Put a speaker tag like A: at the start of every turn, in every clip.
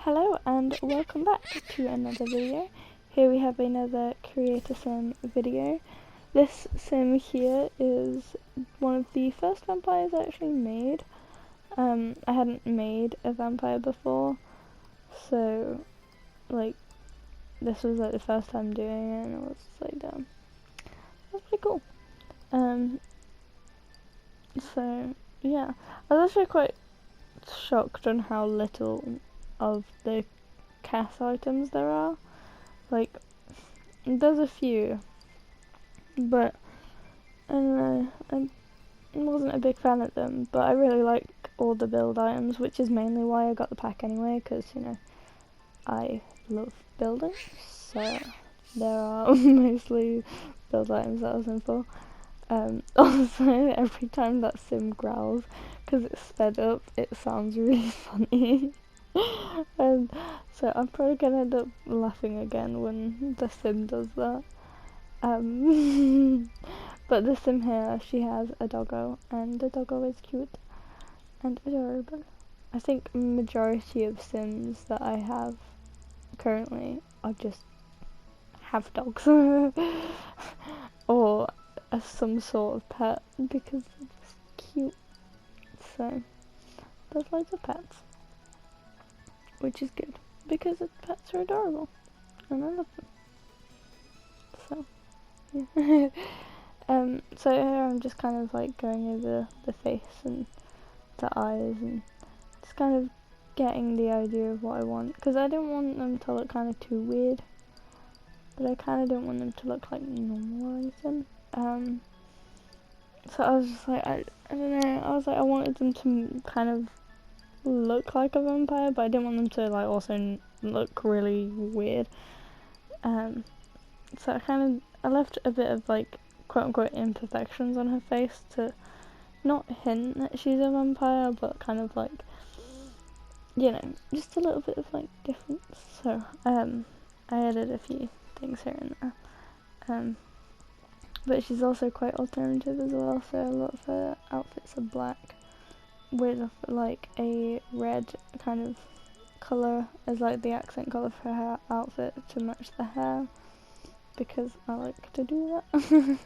A: Hello and welcome back to another video. Here we have another create a sim video. This sim here is one of the first vampires I actually made. I hadn't made a vampire before, so like this was like the first time doing it, and it was like that's pretty cool. So yeah, I was actually quite shocked on how little of the cast items there are. Like, there's a few, but I don't know, I wasn't a big fan of them, but I really like all the build items, which is mainly why I got the pack anyway, because, you know, I love building, so there are mostly build items that I was in for. Also, every time that sim growls, because it's sped up, it sounds really funny. So I'm probably gonna end up laughing again when the sim does that. But the sim here, she has a doggo, and the doggo is cute and adorable. I think majority of sims that I have currently are just have dogs or some sort of pet because it's cute. So there's loads of pets, which is good because the pets are adorable and I love them. So yeah. So here I'm just kind of like going over the face and the eyes and just kind of getting the idea of what I want, because I don't want them to look kind of too weird, but I kind of don't want them to look like normal or anything. So I was just like, I don't know, I was like, I wanted them to kind of look like a vampire, but I didn't want them to like also look really weird. So I left a bit of like quote unquote imperfections on her face to not hint that she's a vampire, but kind of like, you know, just a little bit of like difference. So I added a few things here and there. But she's also quite alternative as well, so a lot of her outfits are black with like a red kind of colour as like the accent colour for her outfit to match the hair, because I like to do that.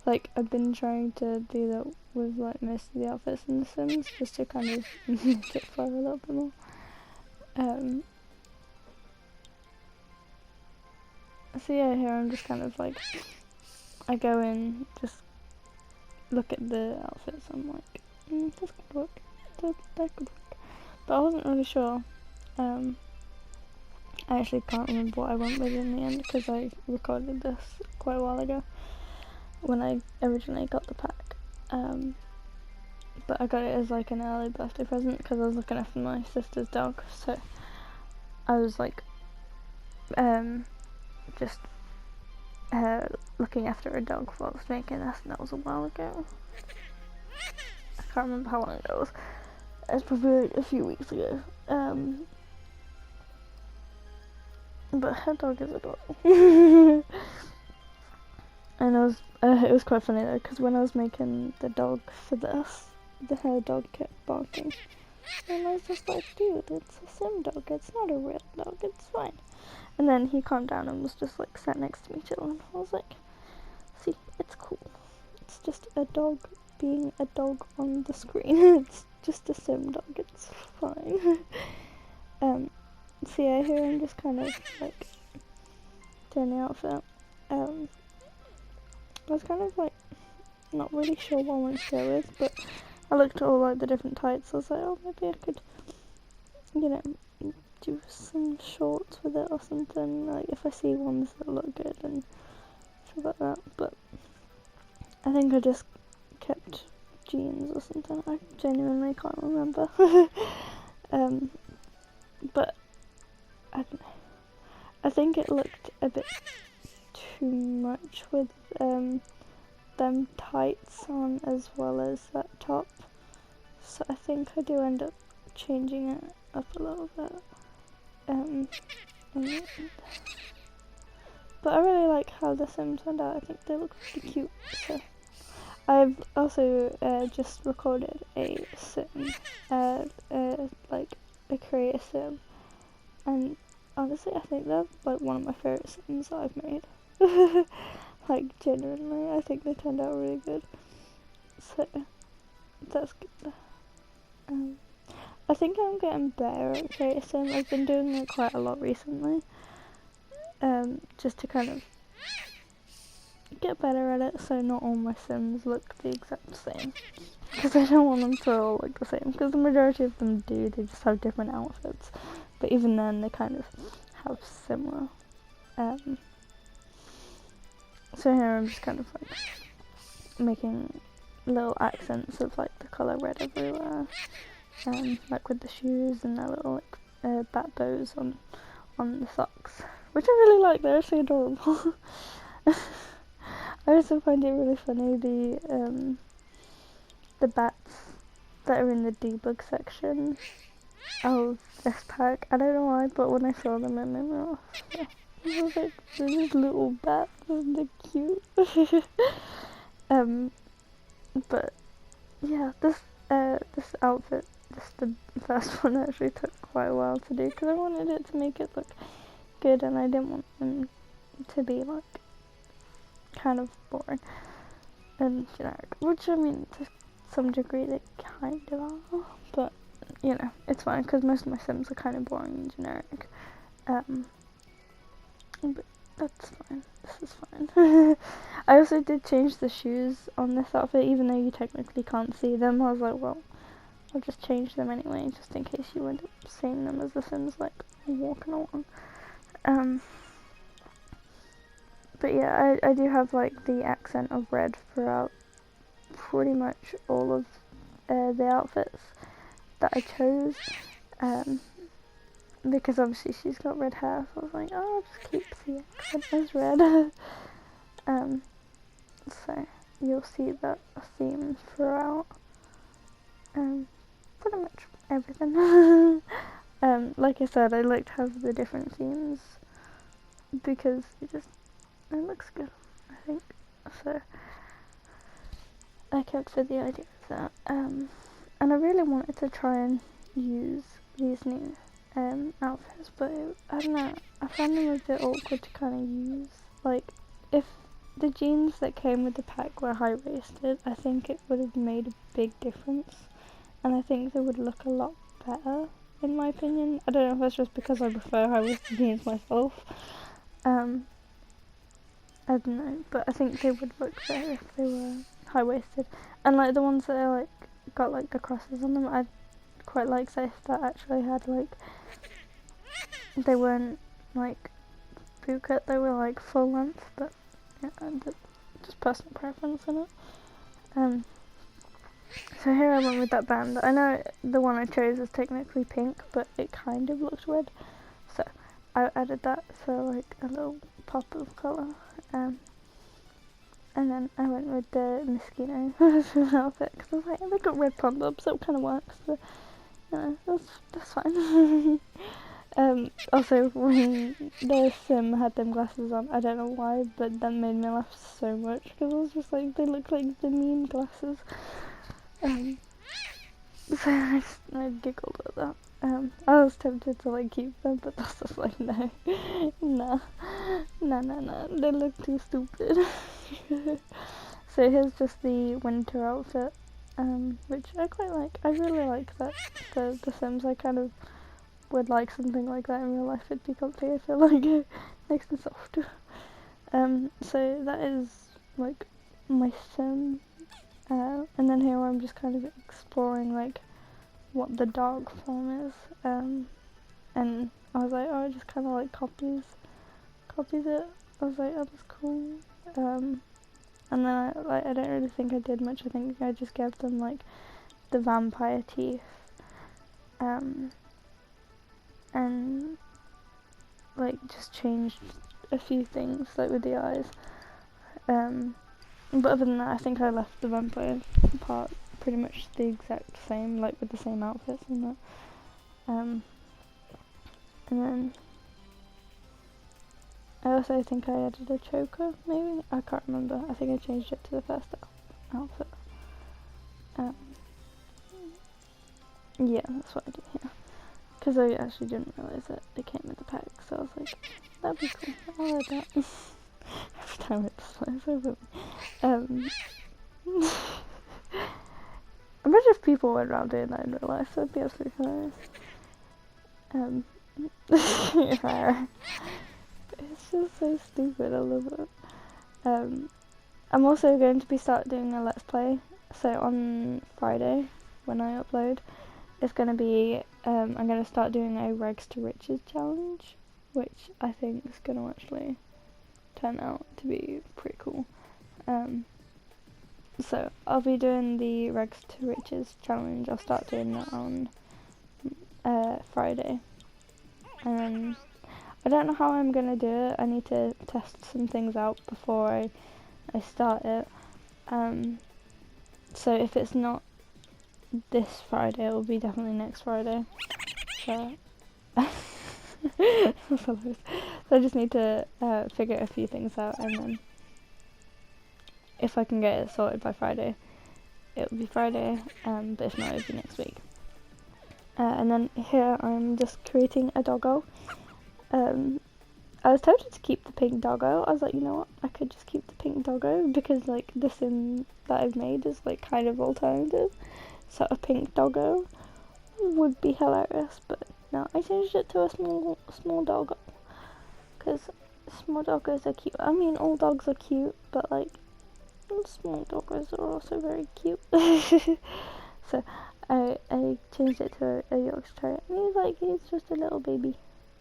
A: Like, I've been trying to do that with like most of the outfits in The Sims, just to kind of make it flow a little bit more. So yeah, here I'm just kind of like, I go in, just look at the outfits, I'm like, this could work, that could work. But I wasn't really sure. I actually can't remember what I went with in the end, because I recorded this quite a while ago, when I originally got the pack. But I got it as like an early birthday present, because I was looking after my sister's dog, so I was like, just looking after a dog while I was making this, and that was a while ago. I can't remember how long ago it was. It was probably like a few weeks ago. But her dog is adorable. And it was quite funny though, because when I was making the dog for this, her dog kept barking. And I was just like, dude, it's a sim dog, it's not a real dog, it's fine. And then he calmed down and was just like sat next to me chilling. I was like, see, it's cool. It's just a dog being a dog on the screen. It's just a sim dog, it's fine. So yeah, here I'm just kind of like doing the outfit. I was kind of like not really sure what I wanted to go with, but I looked at all like the different tights. I was like, oh, maybe I could, you know, do some shorts with it or something. Like if I see ones that look good and stuff like that. But I think I just kept jeans or something. I genuinely can't remember. But I don't know. I think it looked a bit too much with them tights on as well as that top, so I think I do end up changing it up a little bit. But I really like how the Sims turned out. I think they look pretty cute. So I've also just recorded a sim, like a create a sim and honestly I think they're like one of my favourite Sims that I've made. Like genuinely, I think they turned out really good, so that's good. I think I'm getting better at creating Sim. I've been doing it quite a lot recently, just to kind of get better at it so not all my Sims look the exact same, because I don't want them to all look the same, because the majority of them do, they just have different outfits, but even then they kind of have similar. So here I'm just kind of like making little accents of like the colour red everywhere, like with the shoes and their little like bat bows on the socks, which I really like. They're actually adorable. I also find it really funny the bats that are in the debug section of this pack. I don't know why, but when I saw them it made me laugh. So I was like, they're just little bats and they're cute. But yeah, this outfit, the first one actually took quite a while to do because I wanted it to make it look good and I didn't want them to be like kind of boring and generic, which I mean to some degree they kind of are, but you know, it's fine because most of my Sims are kind of boring and generic, but that's fine, this is fine. I also did change the shoes on this outfit even though you technically can't see them. I was like, well, I'll just change them anyway just in case you end up seeing them as the Sims like walking along. But yeah, I do have like the accent of red throughout pretty much all of the outfits that I chose, because obviously she's got red hair, so I was like, oh, I'll just keep the accent as red. So you'll see that theme throughout pretty much everything. Like I said, I like to have the different themes because it looks good, I think. So I kept with the idea of that. And I really wanted to try and use these new outfits, but I don't know, I found them a bit awkward to kind of use. Like, if the jeans that came with the pack were high-waisted, I think it would have made a big difference, and I think they would look a lot better, in my opinion. I don't know if that's just because I prefer high-waisted jeans myself. I don't know, but I think they would look better if they were high-waisted. And like the ones that are like got like the crosses on them, I'd quite like if that actually had like, they weren't like bootcut, they were like full length, but yeah, just personal preference in it. So here I went with that band. I know the one I chose is technically pink, but it kind of looks red, so I added that for like a little pop of colour. And then I went with the mosquito outfit because I was like, they got red pom-poms, so it kind of works. So, that's fine. Also, when the Sim had them glasses on, I don't know why, but that made me laugh so much because I was just like, they look like the mean glasses. So I giggled at that. I was tempted to like keep them, but that's just like, no, nah, they look too stupid. So here's just the winter outfit, which I quite like. I really like that the Sims. I kind of would like something like that in real life. It'd be comfy. I feel like nice and soft. So that is like my Sim, and then here I'm just kind of exploring like what the dog form is, and I was like, oh, it just kind of like copies it. I was like, oh, that's cool. And then I don't really think I did much. I think I just gave them like the vampire teeth, and like just changed a few things like with the eyes. But other than that, I think I left the vampire part pretty much the exact same, like with the same outfits and that. And then I also think I added a choker, maybe? I can't remember. I think I changed it to the first outfit. Yeah, that's what I did here. because I actually didn't realise that it came with the pack, so I was like, that'd be cool, I'll add that. Every time it flies over me. Imagine if people went around doing that in real life, that'd be absolutely hilarious. It's just so stupid, I love it. I'm also going to start doing a Let's Play, so on Friday, when I upload, it's going to be, I'm going to start doing a Rags to Riches challenge, which I think is going to actually turn out to be pretty cool. So I'll be doing the Rags to Riches challenge. I'll start doing that on Friday. I don't know how I'm gonna do it. I need to test some things out before I start it. So if it's not this Friday, it will be definitely next Friday. So so I just need to figure a few things out, and then if I can get it sorted by Friday, it will be Friday, but if not, it will be next week. And then here I'm just creating a doggo. I was tempted to keep the pink doggo. I was like, you know what, I could just keep the pink doggo, because like the sim that I've made is like kind of alternative, so a pink doggo would be hilarious. But no, I changed it to a small doggo, because small doggos are cute. I mean, all dogs are cute, but like small doggos are also very cute. So I changed it to a Yorkshire Terrier, and he's just a little baby.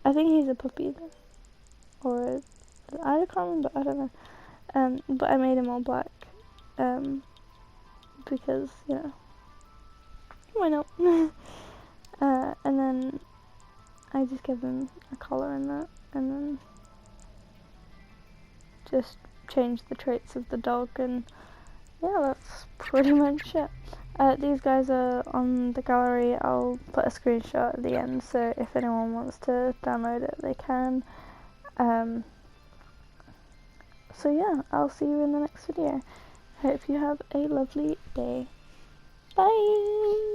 A: I think he's a puppy though, or I can't remember, I don't know. But I made him all black, because, you know, why not? And then I just give him a collar and that, and then just change the traits of the dog, and yeah, that's pretty much it. These guys are on the gallery. I'll put a screenshot at the end, so if anyone wants to download it, they can. So yeah, I'll see you in the next video. Hope you have a lovely day. Bye!